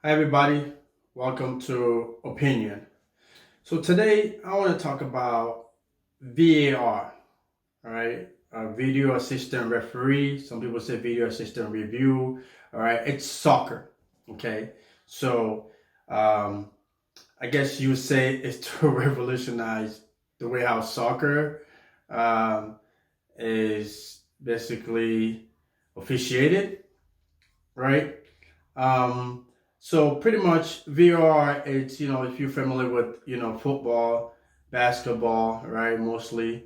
Hi, everybody. Welcome to Opinion. So, today I want to talk about VAR, all right? Video assistant referee. Some people say video assistant review, all right? It's soccer, okay? So, um, I guess you would say it's to revolutionize the way how soccer um, is basically officiated, right? Um, so pretty much VR, it's, if you're familiar with, football, basketball, right, mostly,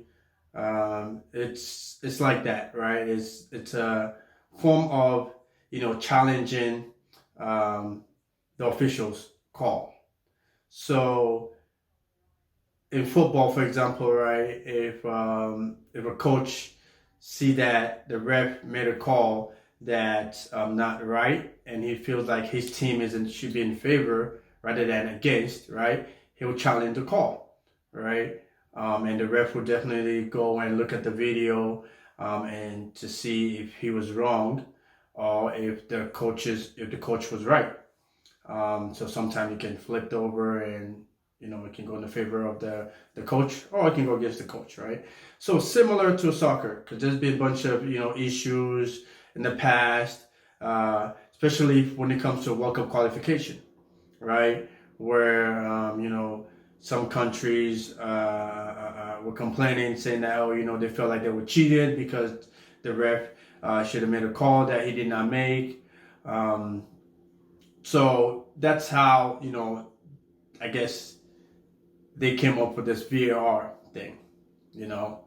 it's like that, right? It's a form of, challenging um, the officials' call. So in football, for example, right, if a coach see that the ref made a call that's not right, and he feels like his team isn't should be in favor rather than against, right, he'll challenge the call, right, and the ref will definitely go and look at the video and to see if he was wrong or if the coach was right. So sometimes you can flip over and it can go in the favor of the coach or it can go against the coach, right? So similar to soccer, because there's been a bunch of issues in the past, especially when it comes to World Cup qualification, right? Where some countries were complaining, saying that they felt like they were cheated because the ref should have made a call that he did not make. So that's how, I guess they came up with this VAR thing, you know.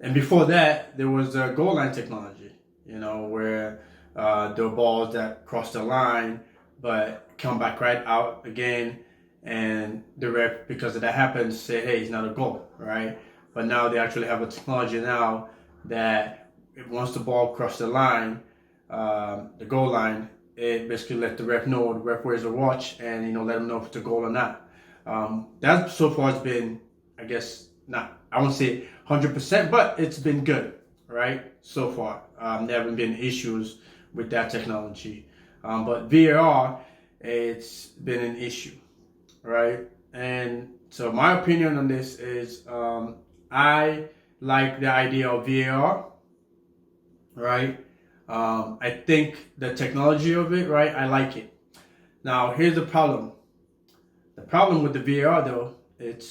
And before that, there was the goal line technology, where there were balls that cross the line but come back right out again. And the ref, because of that happens, say, hey, it's not a goal, right? But now they actually have a technology now that once the ball crosses the line, the goal line, it basically let the ref know. The ref wears a watch, and let him know if it's a goal or not. That so far has been, I guess, not, I won't say 100%, but it's been good, right? So far, there haven't been issues with that technology. But VAR, it's been an issue, right? And so my opinion on this is, I like the idea of VAR, right? I think the technology of it, right? I like it. Now, here's the problem. The problem with the VAR, though, it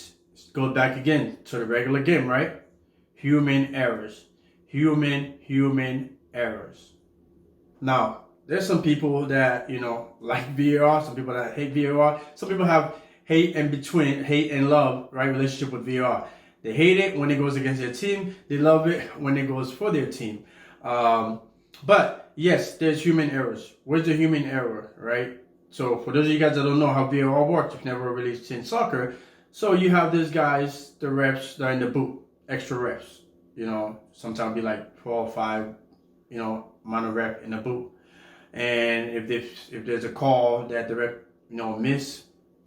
goes back again to the regular game, right? Human errors. Human errors. Now, there's some people that, like VAR, some people that hate VAR. Some people have hate and love, right? Relationship with VAR. They hate it when it goes against their team. They love it when it goes for their team. But yes, there's human errors. Where's the human error, right? So for those of you guys that don't know how VAR works, you've never really seen soccer. So you have these guys, the refs, that are in the booth, extra refs. Sometimes be like 4 or 5, amount of ref in the booth. And if there's a call that the ref, miss,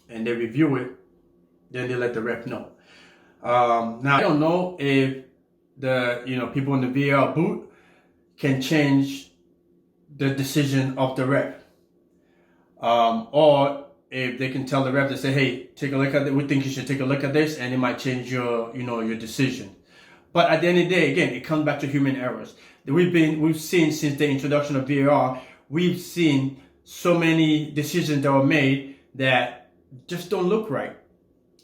and they review it, then they let the ref know. Now I don't know if the people in the VAR booth can change the decision of the ref, or if they can tell the ref to say, "Hey, take a look at it. We think you should take a look at this," and it might change your your decision. But at the end of the day, again, it comes back to human errors. We've seen since the introduction of VAR, we've seen so many decisions that were made that just don't look right.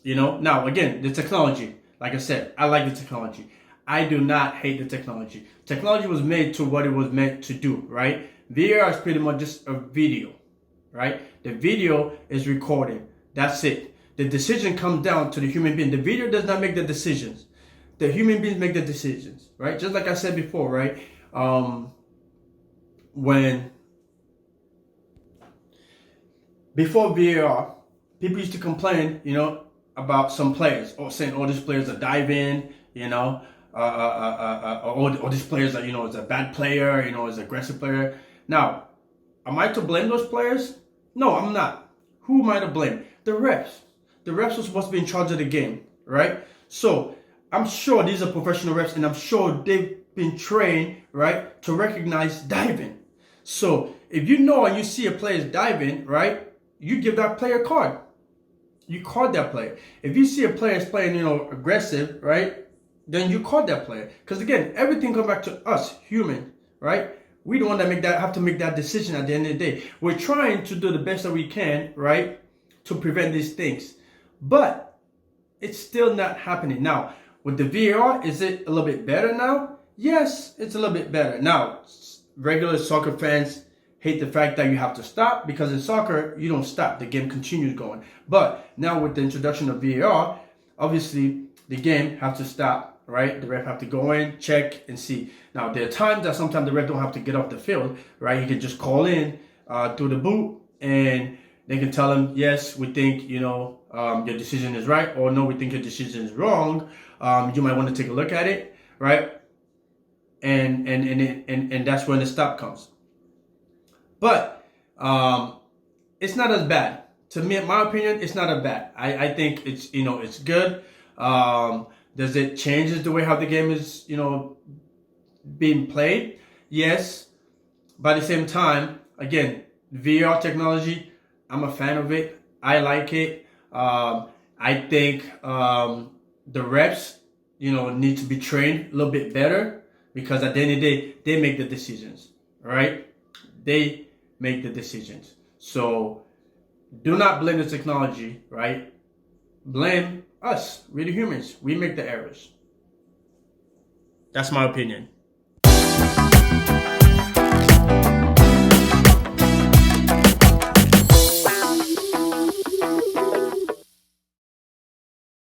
Now again, the technology, like I said, I like the technology. I do not hate the technology. Technology was made to what it was meant to do, right? VAR is pretty much just a video, right? The video is recording. That's it. The decision comes down to the human being. The video does not make the decisions. The human beings make the decisions, right? Just like I said before, right? When before VAR, people used to complain, about some players, or saying, "Oh, these players are diving," or these players are, is a bad player, is an aggressive player. Now, am I to blame those players? No, I'm not. Who am I to blame? The refs. The refs are supposed to be in charge of the game, right? So I'm sure these are professional refs, and I'm sure they've been trained, right, to recognize diving. So if you know and you see a player diving, right, you give that player a card. You card that player. If you see a player is playing, aggressive, right, then you card that player. Because again, everything comes back to us, human, right? We the one that have to make that decision at the end of the day. We're trying to do the best that we can, right, to prevent these things. But it's still not happening. Now, with the VAR, is it a little bit better now? Yes, it's a little bit better. Now, regular soccer fans hate the fact that you have to stop, because in soccer, you don't stop. The game continues going. But now with the introduction of VAR, obviously the game has to stop, right? The ref have to go in, check, and see. Now, there are times that sometimes the ref don't have to get off the field, right? He can just call in through the booth, and they can tell him, yes, we think, your decision is right, or no, we think your decision is wrong. You might want to take a look at it, right? And that's when the stop comes. But it's not as bad. To me, in my opinion, it's not as bad. I think it's it's good. Does it changes the way how the game is being played? Yes. But at the same time, again, VR technology, I'm a fan of it. I like it. I think the reps, need to be trained a little bit better, because at the end of the day, they make the decisions, right? They make the decisions. So do not blame the technology, right? Blame us, we're the humans. We make the errors. That's my opinion.